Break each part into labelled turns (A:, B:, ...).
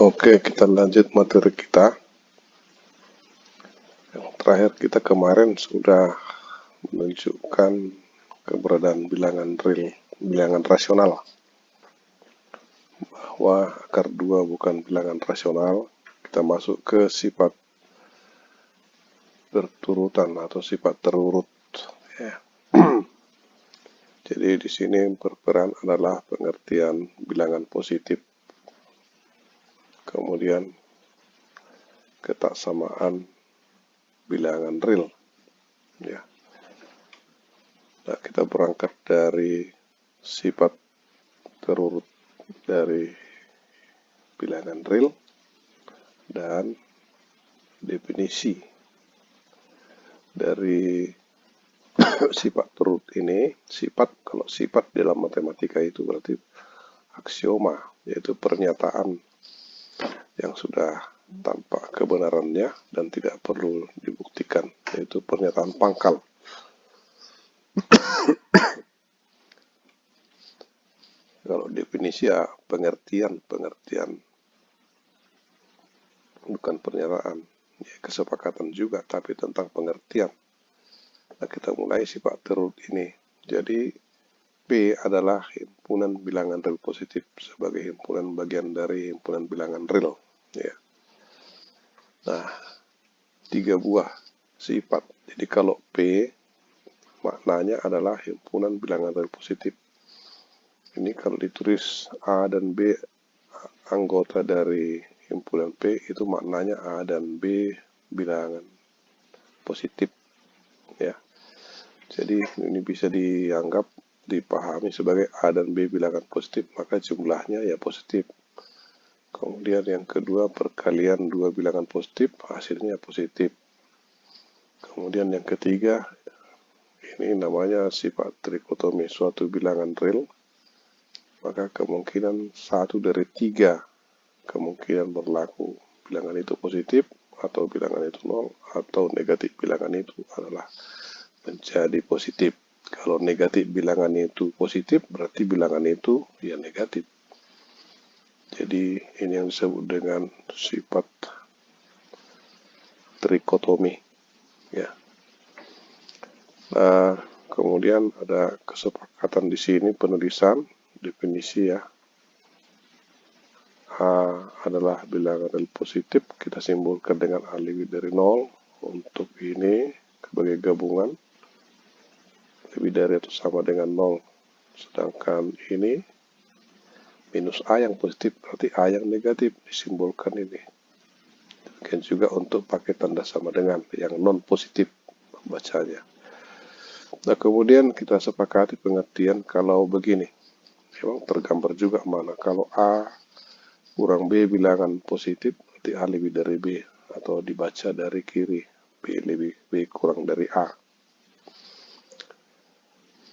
A: Oke, kita lanjut materi kita. Yang terakhir kita kemarin sudah menunjukkan keberadaan bilangan real, bilangan rasional. Bahwa akar 2 bukan bilangan rasional. Kita masuk ke sifat berturutan atau sifat terurut. Ya. Jadi di sini berperan adalah pengertian bilangan positif. Kemudian ketaksamaan bilangan real. Ya. Nah, kita berangkat dari sifat terurut dari bilangan real dan definisi dari sifat terurut ini. Kalau sifat dalam matematika itu berarti aksioma, yaitu pernyataan yang sudah tampak kebenarannya dan tidak perlu dibuktikan, yaitu pernyataan pangkal. Kalau definisi ya pengertian, bukan pernyataan, ya, kesepakatan juga, tapi tentang pengertian. Nah, kita mulai sifat terurut ini. Jadi P adalah himpunan bilangan real positif sebagai himpunan bagian dari himpunan bilangan real. Ya. Nah, 3 buah sifat. Jadi kalau P maknanya adalah himpunan bilangan real positif. Ini kalau ditulis A dan B anggota dari himpunan P, itu maknanya A dan B bilangan positif. Ya. Jadi ini bisa dianggap, dipahami sebagai A dan B bilangan positif, maka jumlahnya ya positif. Kemudian yang kedua, perkalian 2 bilangan positif, hasilnya positif. Kemudian yang ketiga, ini namanya sifat trikotomi suatu bilangan real, maka kemungkinan 1 dari 3 kemungkinan berlaku bilangan itu positif, atau bilangan itu 0, atau negatif bilangan itu adalah menjadi positif. Kalau negatif bilangan itu positif, berarti bilangan itu ya negatif. Jadi ini yang disebut dengan sifat trikotomi. Ya. Nah, kemudian ada kesepakatan di sini penulisan definisi ya. A adalah bilangan real positif, kita simbolkan dengan A lebih dari 0. Untuk ini sebagai gabungan lebih dari atau sama dengan 0. Sedangkan ini minus A yang positif, berarti A yang negatif, disimbolkan ini. Demikian juga untuk pakai tanda sama dengan yang non positif membacanya. Nah, kemudian kita sepakati pengertian kalau begini. Memang tergambar juga mana. Kalau A kurang B bilangan positif, berarti A lebih dari B, atau dibaca dari kiri, B kurang dari A.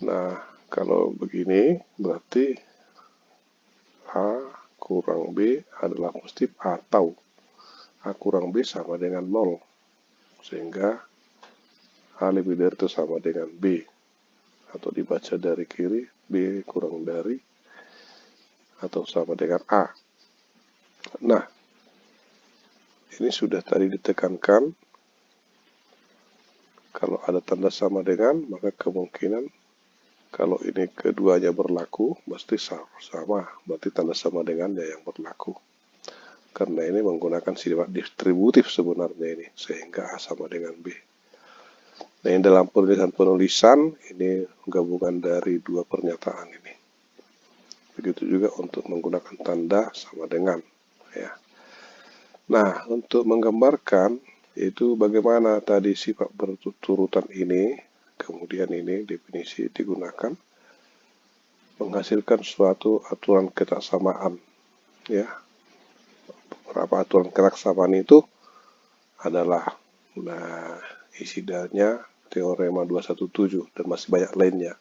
A: Nah, kalau begini berarti A kurang B adalah positif atau A kurang B sama dengan 0. Sehingga A lebih dari atau sama dengan B. Atau dibaca dari kiri, B kurang dari atau sama dengan A. Nah, ini sudah tadi ditekankan. Kalau ada tanda sama dengan, maka kemungkinan kalau ini keduanya berlaku, pasti sama. Berarti tanda sama dengannya yang berlaku. Karena ini menggunakan sifat distributif sebenarnya ini, sehingga A sama dengan B. Nah, ini dalam penulisan ini gabungan dari 2 pernyataan ini. Begitu juga untuk menggunakan tanda sama dengan. Ya. Nah, untuk menggambarkan itu bagaimana tadi sifat berturutan ini, kemudian ini definisi digunakan, menghasilkan suatu aturan ketaksamaan. Ya. Beberapa aturan ketaksamaan itu adalah isi darinya teorema 217 dan masih banyak lainnya.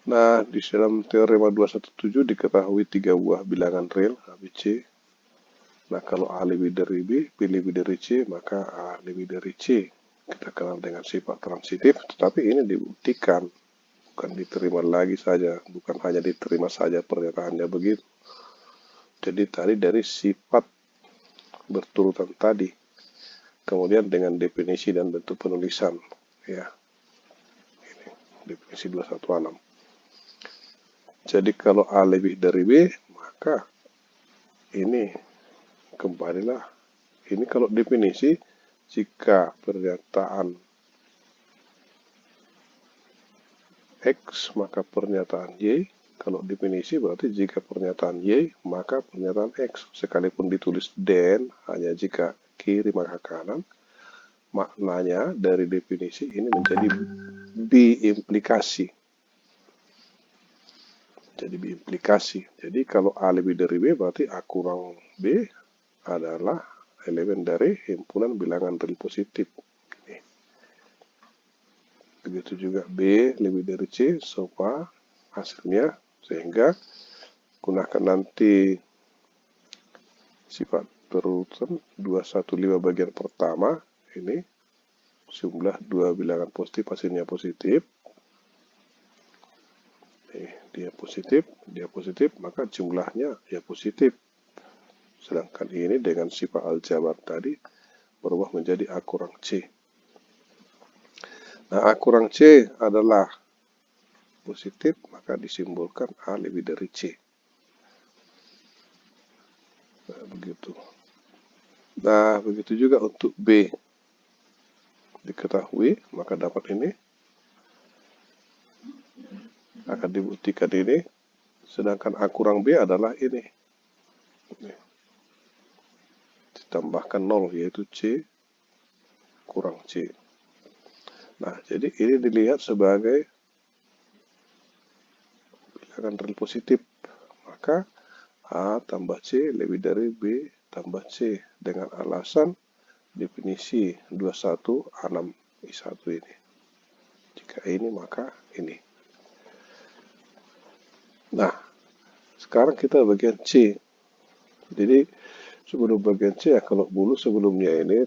A: Nah, di dalam teorema 217 diketahui 3 buah bilangan real A, B, C. Nah, kalau A lebih dari B, B lebih dari C, maka A lebih dari C. Kita kenal dengan sifat transitif, tetapi ini dibuktikan. Bukan diterima lagi saja, bukan hanya diterima saja pernyataannya begitu. Jadi tadi dari sifat berturutan tadi. Kemudian dengan definisi dan bentuk penulisan, ya. Ini definisi 216. Jadi kalau A lebih dari B, maka ini kembalilah. Ini kalau definisi, jika pernyataan X, maka pernyataan Y. Kalau definisi berarti jika pernyataan Y, maka pernyataan X. Sekalipun ditulis dan, hanya jika kiri maka kanan, maknanya dari definisi ini menjadi biimplikasi. Jadi biimplikasi. Jadi kalau A lebih dari B, berarti A kurang B adalah elemen dari himpunan bilangan real positif. Ini. Begitu juga B lebih dari C, sopa hasilnya, sehingga gunakan nanti sifat berurutan 215 bagian pertama, ini jumlah dua bilangan positif, hasilnya positif. Dia positif, maka jumlahnya ya positif. Sedangkan ini dengan sifat aljabar tadi berubah menjadi A kurang C. Nah, A kurang C adalah positif, maka disimbolkan A lebih dari C. Nah, begitu. Nah, begitu juga untuk B. Diketahui, maka dapat ini. Akan dibuktikan ini. Sedangkan A kurang B adalah ini. Ditambahkan 0, yaitu C kurang C. Nah, jadi ini dilihat sebagai bilangan real positif. Maka A tambah C lebih dari B tambah C. Dengan alasan definisi 21A6I1 ini. Jika ini, maka ini. Nah, sekarang kita bagian C. Jadi, sebelum bagian C, ya kalau dulu sebelumnya ini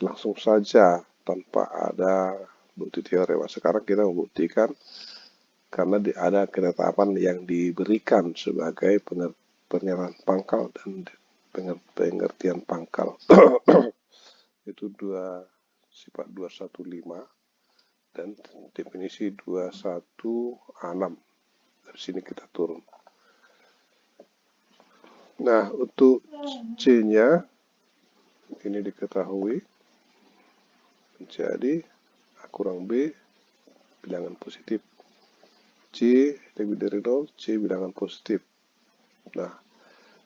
A: langsung saja tanpa ada bukti teorema. Sekarang kita membuktikan karena ada ketetapan yang diberikan sebagai pernyataan pangkal dan pengertian pangkal. Itu sifat 215 dan definisi 21A6. Dari sini kita turun. Nah, untuk C-nya ini diketahui menjadi A kurang B bilangan positif. C lebih dari 0, C bilangan positif. Nah,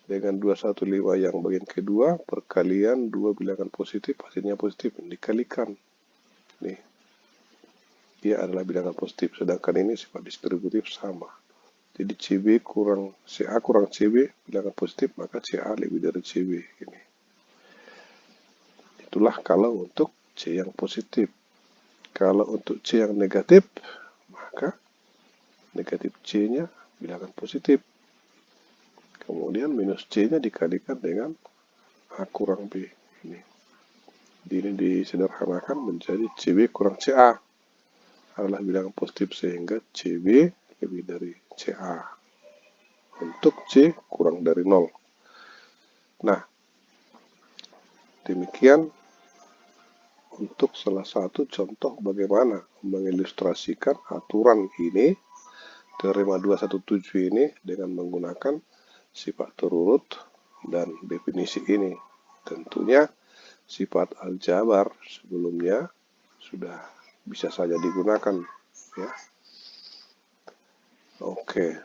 A: dengan 215 yang bagian kedua, perkalian dua bilangan positif, hasilnya positif, dikalikan. Nih, dia adalah bilangan positif, sedangkan ini sifat distributif sama. Jadi CA kurang CB bilangan positif, maka CA lebih dari CB. Ini. Itulah kalau untuk C yang positif. Kalau untuk C yang negatif, maka negatif C-nya bilangan positif. Kemudian minus C-nya dikalikan dengan A kurang B. Ini disederhanakan menjadi CB kurang CA. Adalah bilangan positif, sehingga CB lebih dari CA. Untuk C kurang dari 0. Nah, demikian untuk salah satu contoh bagaimana mengilustrasikan aturan ini, teorema 217 ini, dengan menggunakan sifat terurut dan definisi ini. Tentunya sifat aljabar sebelumnya sudah bisa saja digunakan, ya. Oke.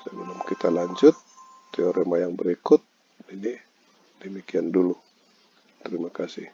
A: Sebelum kita lanjut teorema yang berikut, ini demikian dulu. Terima kasih.